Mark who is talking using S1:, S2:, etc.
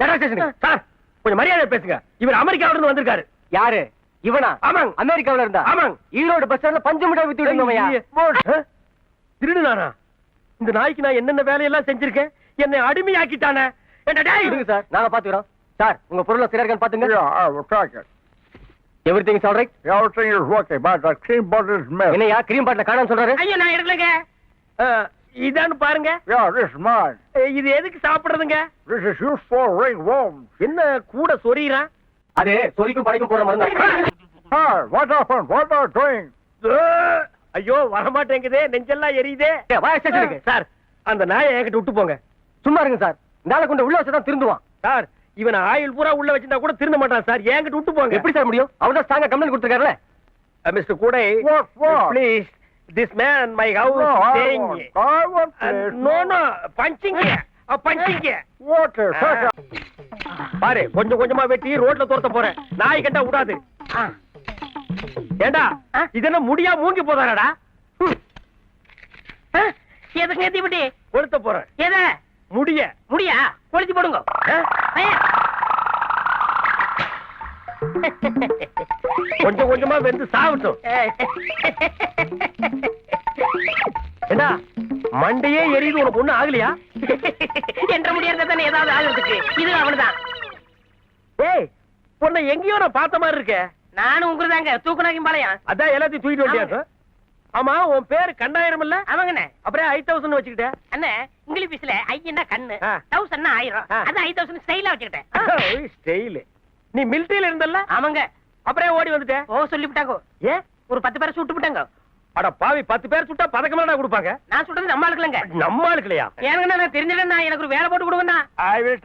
S1: Sir கொஞ்சம் மரியாதை பேசுங்க. இவர் அமெரிக்காவில இருந்து வந்திருக்காரு.
S2: யாரு இவனா?
S1: ஆமாங்க.
S2: அமெரிக்காவில இருந்தா?
S1: ஆமாங்க.
S2: ஈரோடு பஸ் ஸ்டாண்ட்ல பஞ்சு மிட்டாய் வித்து விடுங்கய்யா.
S1: திருடுனானா? இந்த நாய்க்கு நான் என்னென்ன வேலையெல்லாம் செஞ்சிருக்கேன். என்னை அடிமையாக்கிட்டானே.
S2: இருங்க சார், நாங்க பாத்துக்கிறோம். சார் உங்க பொருளை சரியா இருக்கான்னு பாத்துங்க.
S3: Yeah, I will track it.
S2: Everything is alright.
S3: Everything is okay, but the cream bottle is missing.
S2: என்னையா கிரீம் பாட்டில காணோம்னு சொல்றாரு?
S1: ஐயோ நான் எடுக்கலங்க. இதான்னு பாருங்க.
S3: Yeah, this is mine.
S1: இது எதுக்கு சாப்பிடுறதுங்க?
S3: This is used for ringworms.
S1: என்ன கூட சொறீறான்?
S2: அது சொரிக்கும் படைக்கும் போற மருந்து.
S3: Hi, what happened? What are you doing?
S1: ஐயோ வரமாட்டேங்குதே, நெஞ்செல்லாம் எரியுதே.
S2: வாய் ஸ்டேஷனுக்கு.
S1: சார் அந்த நாயை என்கிட்ட விட்டு போங்க.
S2: சும்மா இருங்க சார், நாளை கொண்டு உள்ள வச்சதான் திருந்துவான்.
S1: சார் இவன் ஆயில் பூரா உள்ள வச்சிருந்தா கூட திருந்த மாட்டான் சார். என்கிட்ட விட்டு போங்க.
S2: எப்படி சார் முடியும்? அவர் தான் ஸ்ட்ராங்கா கம்ப்ளைண்ட் கொடுத்திருக்காருல.
S1: மிஸ்டர் கூடை,
S3: What?
S1: Please this man my house
S3: No,
S1: staying.
S3: I want this.
S1: No punching punching.
S3: What is that?
S1: பாரு கொஞ்சம் கொஞ்சமா வெட்டி ரோட்ல துரத்த போறேன். நாய் கண்டா விடாது. ஏண்டா இது என்ன முடியா மூங்கி போதானடா?
S4: எதுக்கு ஏத்தி விட்டு
S1: கொளுத்த போறேன்.
S4: எத
S1: முடிய
S4: முடியா கொளுத்தி போடுங்க.
S1: கொஞ்சம் கொஞ்சமா வெந்து சாவட்டும். ஏண்டா மண்டையே எரியுது, உனக்கு ஒண்ணு ஆகலையா?
S4: என்ற முடியாது தானே ஏதாவது ஆகுறதுக்கு. இது அவனுதான்.
S1: ஏய் உன்னை எங்கேயோ நான் பார்த்த மாதிரி இருக்க.
S4: நானும் உங்களுதாங்க தூக்குனாக்கும் பாளையம்.
S1: அதான் எல்லாத்தையும் தூக்கிட்டு வண்டியா? ஆமா உன் பேரு கண்ணாயிரம் இல்ல?
S4: அவங்கண்ணே
S1: அப்புறம் 5000 வச்சுக்கிட்ட?
S4: அண்ணே இங்கிலீஷ்ல ஐயன்னா கண்ணு,
S1: ஆ.
S4: 1000 1000. அது 5000 ஸ்டைலா வச்சுக்கிட்டேன்.
S1: ஸ்டைல். நீ மிலிட்டரியில இருந்தல்ல?
S4: ஆமாங்க.
S1: அப்புறம் ஓடி வந்துட்ட?
S4: ஓ சொல்லி விட்டாங்க.
S1: ஏன்?
S4: ஒரு 10 பேரை சுட்டு விட்டாங்க.
S1: அட பாவி, 10 பேர் சுட்டா பதக்கமா கொடுப்பாங்க.
S4: நான் சுட்டது நம்ம ஆளுக்கலங்க.
S1: நம்ம ஆளுக்கலையா?
S4: ஏனுங்கண்ணா நான் தெரிஞ்சிட்டேன்னா எனக்கு ஒரு வேலை போட்டு கொடுங்கண்ணா.
S1: I will